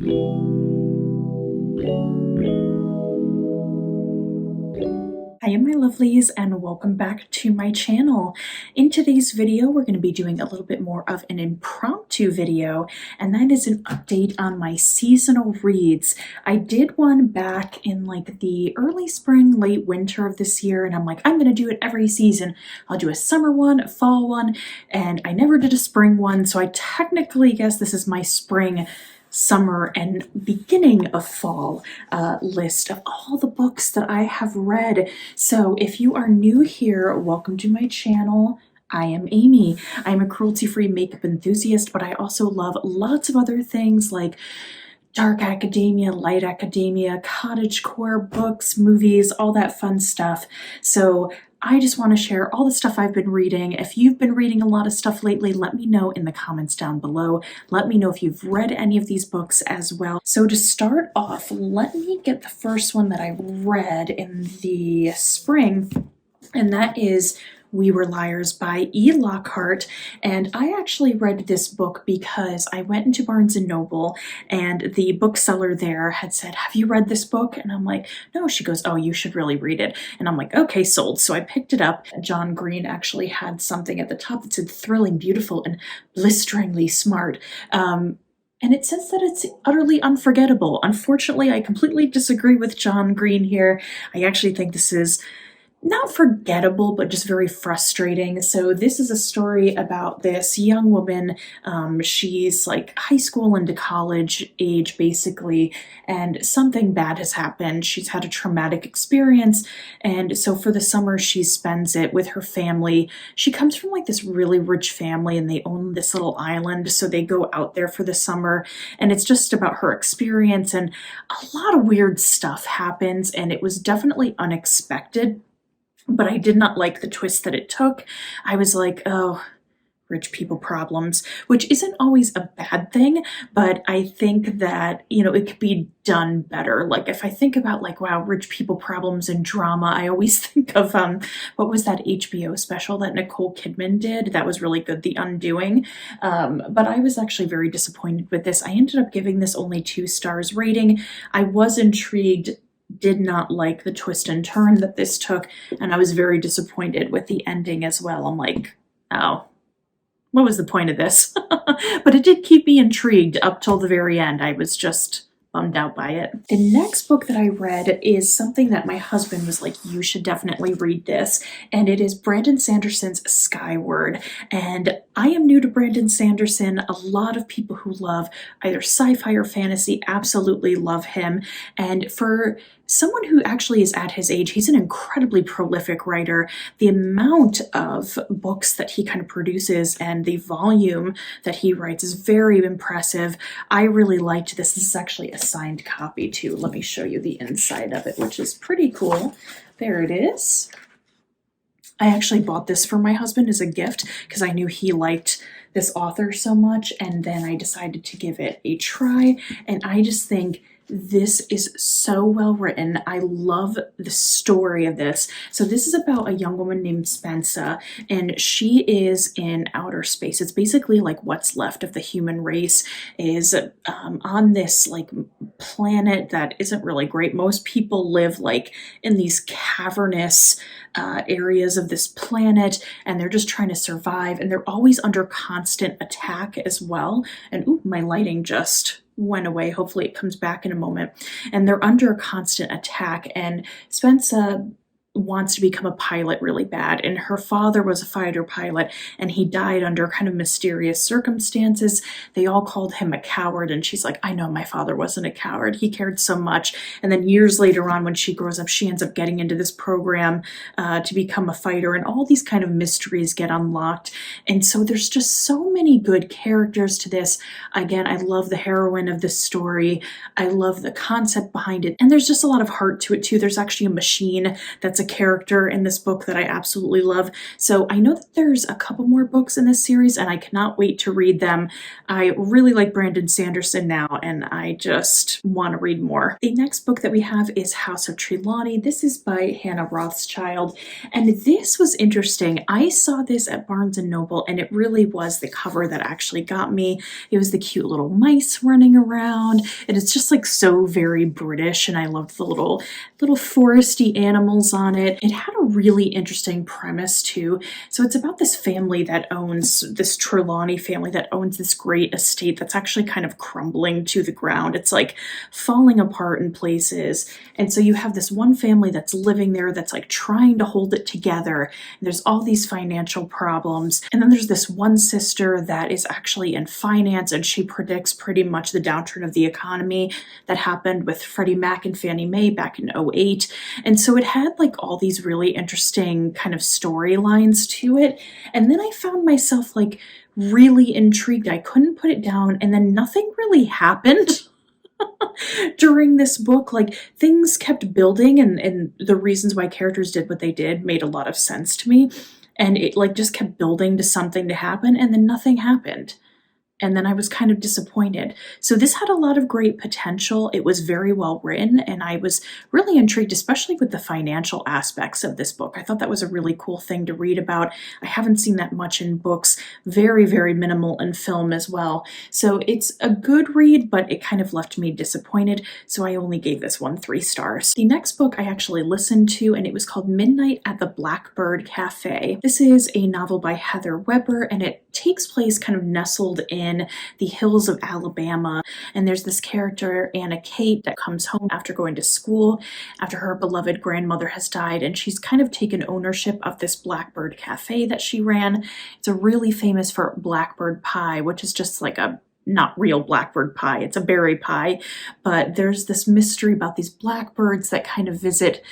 Hiya my lovelies, and welcome back to my channel. In today's video we're going to be doing a little bit more of an impromptu video, and that is an update on my seasonal reads. I did one back in like the early spring, late winter of this year, and I'm like, I'm going to do it every season. I'll do a summer one, a fall one, and I never did a spring one, so I technically guess this is my spring, summer, and beginning of fall list of all the books that I have read. So if you are new here, welcome to my channel. I am Amy. I am a cruelty-free makeup enthusiast, but I also love lots of other things like dark academia, light academia, cottagecore, books, movies, all that fun stuff. So I just want to share all the stuff I've been reading. If you've been reading a lot of stuff lately, let me know in the comments down below. Let me know if you've read any of these books as well. So to start off, let me get the first one that I read in the spring, and that is We Were Liars by Lockhart. And I actually read this book because I went into Barnes & Noble and the bookseller there had said, have you read this book? And I'm like, no. She goes, oh, you should really read it. And I'm like, okay, sold. So I picked it up. John Green actually had something at the top that said thrilling, beautiful, and blisteringly smart. And it says that it's utterly unforgettable. Unfortunately, I completely disagree with John Green here. I actually think this is not forgettable, but just very frustrating. So this is a story about this young woman. She's like high school into college age, basically, and something bad has happened. She's had a traumatic experience, and so for the summer she spends it with her family. She comes from like this really rich family, and they own this little island, so they go out there for the summer, and it's just about her experience, and a lot of weird stuff happens, and it was definitely unexpected. But I did not like the twist that it took. I was like, oh, rich people problems, which isn't always a bad thing, but I think that, you know, it could be done better. Like if I think about like, wow, rich people problems and drama, I always think of, what was that HBO special that Nicole Kidman did? That was really good, The Undoing. But I was actually very disappointed with this. I ended up giving this only 2 stars rating. I was intrigued, did not like the twist and turn that this took, and I was very disappointed with the ending as well. I'm like, oh, what was the point of this? But it did keep me intrigued up till the very end. I was just bummed out by it. The next book that I read is something that my husband was like, you should definitely read this, and it is Brandon Sanderson's Skyward. And I am new to Brandon Sanderson. A lot of people who love either sci-fi or fantasy absolutely love him, and for someone who actually is at his age, he's an incredibly prolific writer. The amount of books that he kind of produces and the volume that he writes is very impressive. I really liked this. This is actually a signed copy too. Let me show you the inside of it, which is pretty cool. There it is. I actually bought this for my husband as a gift because I knew he liked this author so much, and then I decided to give it a try, and I just think this is so well written. I love the story of this. So this is about a young woman named Spencer, and she is in outer space. It's basically like what's left of the human race is on this like planet that isn't really great. Most people live like in these cavernous areas of this planet, and they're just trying to survive, and they're always under constant attack as well. And ooh, my lighting just went away. Hopefully it comes back in a moment. And they're under constant attack, and Spencer wants to become a pilot really bad, and her father was a fighter pilot, and he died under kind of mysterious circumstances. They all called him a coward, and she's like, I know my father wasn't a coward. He cared so much. And then years later on, when she grows up, she ends up getting into this program to become a fighter, and all these kind of mysteries get unlocked. And so there's just so many good characters to this. Again, I love the heroine of this story. I love the concept behind it, and there's just a lot of heart to it too. There's actually a machine that's a character in this book that I absolutely love. So I know that there's a couple more books in this series and I cannot wait to read them. I really like Brandon Sanderson now and I just want to read more. The next book that we have is House of Trelawney. This is by Hannah Rothschild, and this was interesting. I saw this at Barnes & Noble and it really was the cover that actually got me. It was the cute little mice running around and it's just like so very British, and I loved the little foresty animals on it. It had a really interesting premise too. So it's about this family that owns, this Trelawney family that owns this great estate that's actually kind of crumbling to the ground. It's like falling apart in places. And so you have this one family that's living there that's like trying to hold it together. And there's all these financial problems. And then there's this one sister that is actually in finance and she predicts pretty much the downturn of the economy that happened with Freddie Mac and Fannie Mae back in 2008. And so it had like all these really interesting kind of storylines to it. And then I found myself like really intrigued. I couldn't put it down, and then nothing really happened during this book. Like things kept building, and the reasons why characters did what they did made a lot of sense to me. And it like just kept building to something to happen, and then nothing happened. And then I was kind of disappointed. So this had a lot of great potential. It was very well written, and I was really intrigued, especially with the financial aspects of this book. I thought that was a really cool thing to read about. I haven't seen that much in books, very, very minimal in film as well. So it's a good read, but it kind of left me disappointed. So I only gave this one 3 stars. The next book I actually listened to, and it was called Midnight at the Blackbird Cafe. This is a novel by Heather Weber, and it takes place kind of nestled in the hills of Alabama. And there's this character, Anna Kate, that comes home after going to school after her beloved grandmother has died, and she's kind of taken ownership of this Blackbird Cafe that she ran. It's a really famous for blackbird pie, which is just like a not real blackbird pie, it's a berry pie, but there's this mystery about these blackbirds that kind of visit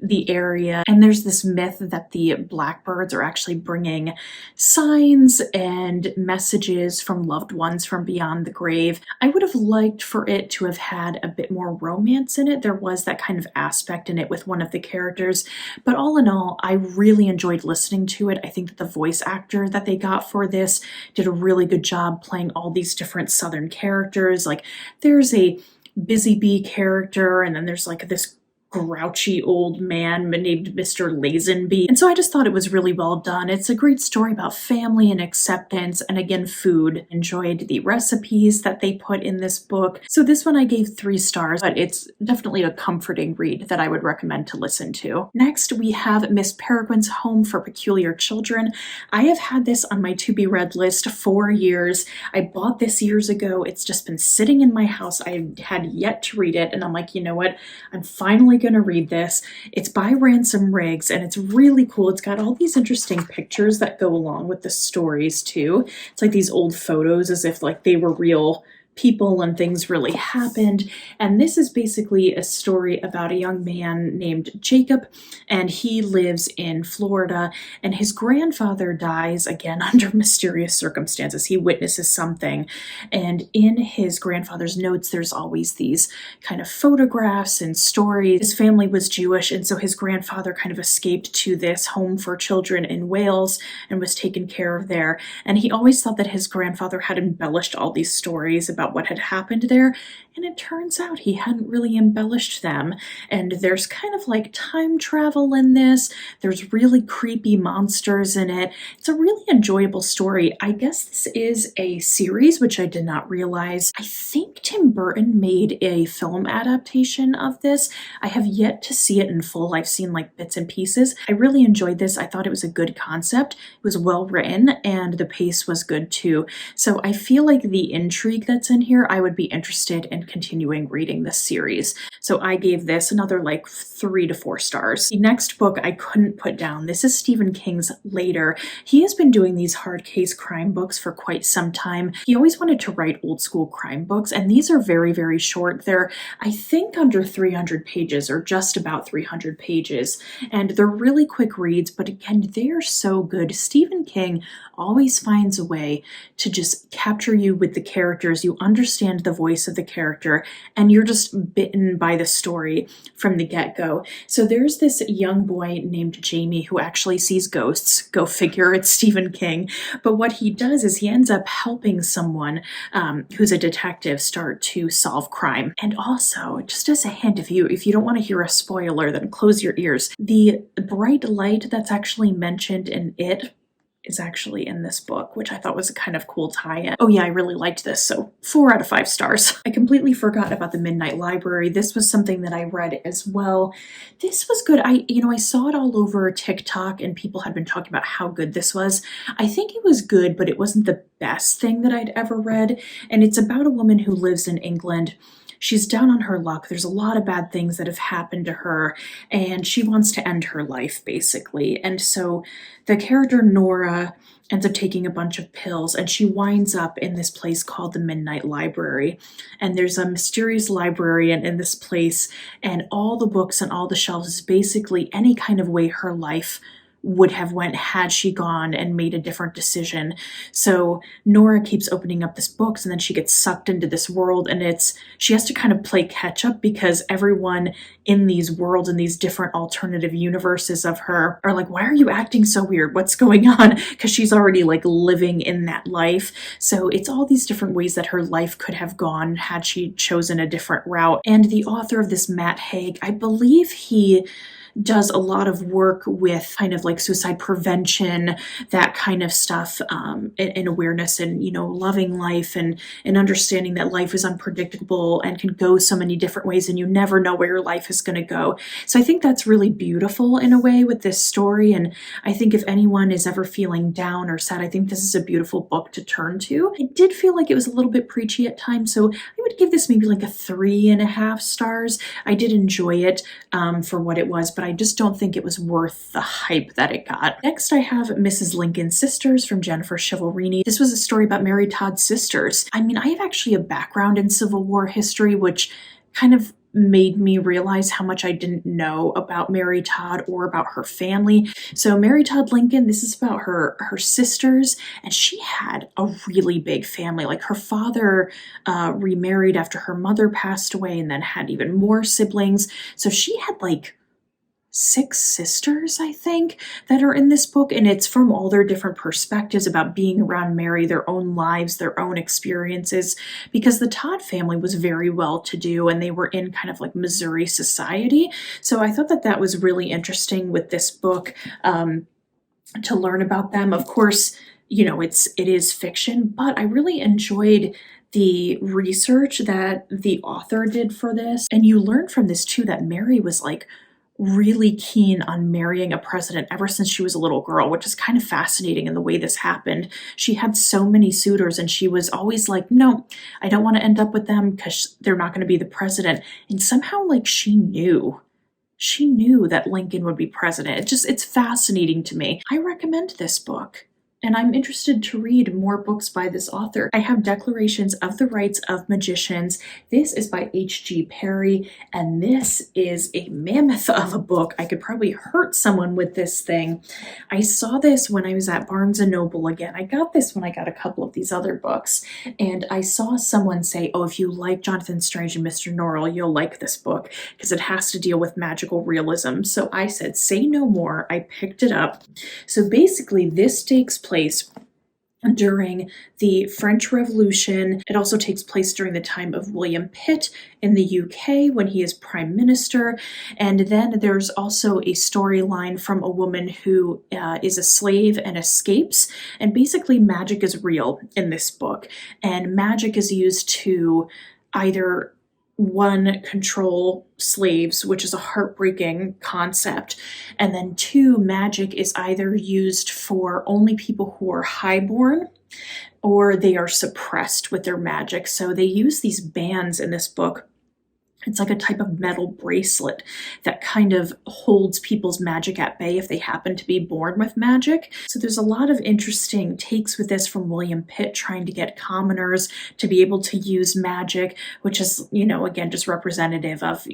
the area, and there's this myth that the blackbirds are actually bringing signs and messages from loved ones from beyond the grave. I would have liked for it to have had a bit more romance in it. There was that kind of aspect in it with one of the characters, but all in all, I really enjoyed listening to it. I think that the voice actor that they got for this did a really good job playing all these different Southern characters. Like there's a busy bee character, and then there's like this grouchy old man named Mr. Lazenby. And so I just thought it was really well done. It's a great story about family and acceptance, and again, food. Enjoyed the recipes that they put in this book. So this one I gave 3 stars, but it's definitely a comforting read that I would recommend to listen to. Next, we have Miss Peregrine's Home for Peculiar Children. I have had this on my to be read list for years. I bought this years ago. It's just been sitting in my house. I had yet to read it, and I'm like, you know what? I'm finally going to read this. It's by Ransom Riggs, and it's really cool. It's got all these interesting pictures that go along with the stories too. It's like these old photos as if like they were real people and things really happened. And this is basically a story about a young man named Jacob, and he lives in Florida, and his grandfather dies again under mysterious circumstances. He witnesses something, and in his grandfather's notes there's always these kind of photographs and stories. His family was Jewish, and so his grandfather kind of escaped to this home for children in Wales and was taken care of there. And he always thought that his grandfather had embellished all these stories about what had happened there, and it turns out he hadn't really embellished them. And there's kind of like time travel in this. There's really creepy monsters in it. It's a really enjoyable story. I guess this is a series, which I did not realize. I think Tim Burton made a film adaptation of this. I have yet to see it in full. I've seen like bits and pieces. I really enjoyed this. I thought it was a good concept. It was well written, and the pace was good too. So I feel like the intrigue that's in here, I would be interested in continuing reading this series. So I gave this another like 3 to 4 stars. The next book I couldn't put down. This is Stephen King's Later. He has been doing these hard case crime books for quite some time. He always wanted to write old school crime books, and these are very, very short. They're, I think, under 300 pages or just about 300 pages, and they're really quick reads, but again, they are so good. Stephen King always finds a way to just capture you with the characters. You understand the voice of the character, and you're just bitten by the story from the get-go. So there's this young boy named Jamie who actually sees ghosts. Go figure, it's Stephen King. But what he does is he ends up helping someone who's a detective start to solve crime. And also, just as a hint, if you don't want to hear a spoiler, then close your ears. The bright light that's actually mentioned in it is actually in this book, which I thought was a kind of cool tie-in. Oh yeah, I really liked this, so 4 out of 5 stars. I completely forgot about the Midnight Library. This was something that I read as well. This was good. I saw it all over TikTok and people had been talking about how good this was. I think it was good, but it wasn't the best thing that I'd ever read. And it's about a woman who lives in England. She's down on her luck. There's a lot of bad things that have happened to her, and she wants to end her life, basically. And so the character Nora ends up taking a bunch of pills, and she winds up in this place called the Midnight Library. And there's a mysterious librarian in this place, and all the books on all the shelves is basically any kind of way her life would have went had she gone and made a different decision. So Nora keeps opening up this books, and then she gets sucked into this world, and she has to kind of play catch up because everyone in these worlds and these different alternative universes of her are like, why are you acting so weird? What's going on? Because she's already like living in that life. So it's all these different ways that her life could have gone had she chosen a different route. And the author of this, Matt Haig, I believe he does a lot of work with kind of like suicide prevention, that kind of stuff, and awareness and, loving life and understanding that life is unpredictable and can go so many different ways and you never know where your life is going to go. So I think that's really beautiful in a way with this story. And I think if anyone is ever feeling down or sad, I think this is a beautiful book to turn to. I did feel like it was a little bit preachy at times, so I would give this maybe like a 3.5 stars. I did enjoy it for what it was, but I just don't think it was worth the hype that it got. Next, I have Mrs. Lincoln's Sisters from Jennifer Chiaverini. This was a story about Mary Todd's sisters. I mean, I have actually a background in Civil War history, which kind of made me realize how much I didn't know about Mary Todd or about her family. So Mary Todd Lincoln, this is about her sisters, and she had a really big family. Like her father remarried after her mother passed away and then had even more siblings. So she had like 6 sisters, I think, that are in this book, and it's from all their different perspectives about being around Mary, their own lives, their own experiences, because the Todd family was very well-to-do and they were in kind of like Missouri society. So I thought that was really interesting with this book to learn about them. Of course, it is fiction, but I really enjoyed the research that the author did for this. And you learn from this too that Mary was like really keen on marrying a president ever since she was a little girl, which is kind of fascinating in the way this happened. She had so many suitors and she was always like, no, I don't want to end up with them because they're not going to be the president. And somehow like she knew that Lincoln would be president. It's fascinating to me. I recommend this book. And I'm interested to read more books by this author. I have Declarations of the Rights of Magicians. This is by H.G. Parry, and this is a mammoth of a book. I could probably hurt someone with this thing. I saw this when I was at Barnes & Noble again. I got this when I got a couple of these other books, and I saw someone say, oh, if you like Jonathan Strange and Mr. Norrell, you'll like this book, because it has to deal with magical realism. So I said, say no more. I picked it up. So basically, this takes place during the French Revolution. It also takes place during the time of William Pitt in the UK when he is Prime Minister. And then there's also a storyline from a woman who is a slave and escapes. And basically magic is real in this book. And magic is used to either one, control slaves, which is a heartbreaking concept, and then 2, magic is either used for only people who are highborn or they are suppressed with their magic. So they use these bands in this book It's like a type of metal bracelet that kind of holds people's magic at bay if they happen to be born with magic. So there's a lot of interesting takes with this from William Pitt, trying to get commoners to be able to use magic, which is, again, just representative of,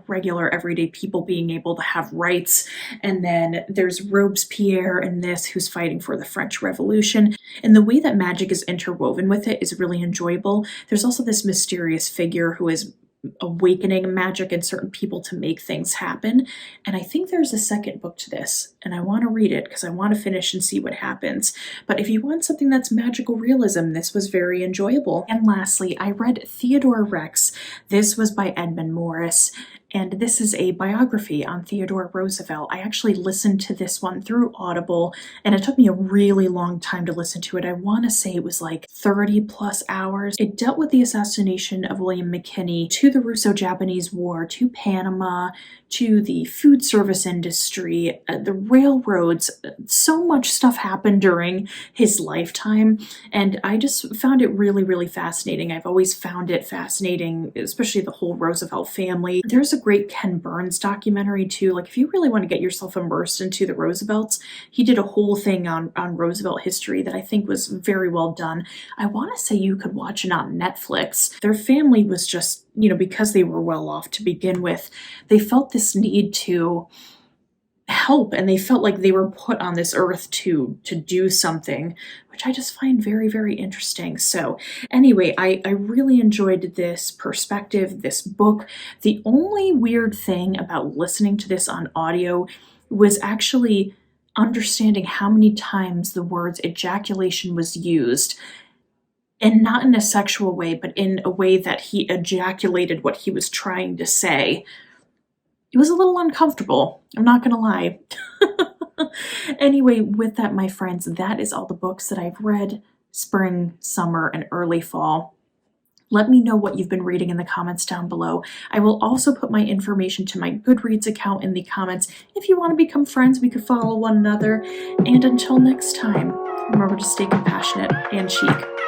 regular everyday people being able to have rights. And then there's Robespierre in this, who's fighting for the French Revolution. And the way that magic is interwoven with it is really enjoyable. There's also this mysterious figure who is awakening magic in certain people to make things happen. And I think there's a second book to this, and I want to read it because I want to finish and see what happens. But if you want something that's magical realism, this was very enjoyable. And lastly, I read Theodore Rex. This was by Edmund Morris, and this is a biography on Theodore Roosevelt. I actually listened to this one through Audible, and it took me a really long time to listen to it. I want to say it was like 30 plus hours. It dealt with the assassination of William McKinney, to the Russo-Japanese War, to Panama, to the food service industry, the railroads. So much stuff happened during his lifetime, and I just found it really, really fascinating. I've always found it fascinating, especially the whole Roosevelt family. There's a great Ken Burns documentary too. Like, if you really want to get yourself immersed into the Roosevelts, he did a whole thing on Roosevelt history that I think was very well done. I want to say you could watch it on Netflix. Their family was just, because they were well off to begin with, they felt this need to help, and they felt like they were put on this earth to do something, which I just find very, very interesting. So anyway, I really enjoyed this perspective, this book. The only weird thing about listening to this on audio was actually understanding how many times the words ejaculation was used, and not in a sexual way, but in a way that he ejaculated what he was trying to say. It was a little uncomfortable, I'm not gonna lie. Anyway, with that, my friends, that is all the books that I've read spring, summer, and early fall. Let me know what you've been reading in the comments down below. I will also put my information to my Goodreads account in the comments. If you want to become friends, we could follow one another. And until next time, remember to stay compassionate and chic.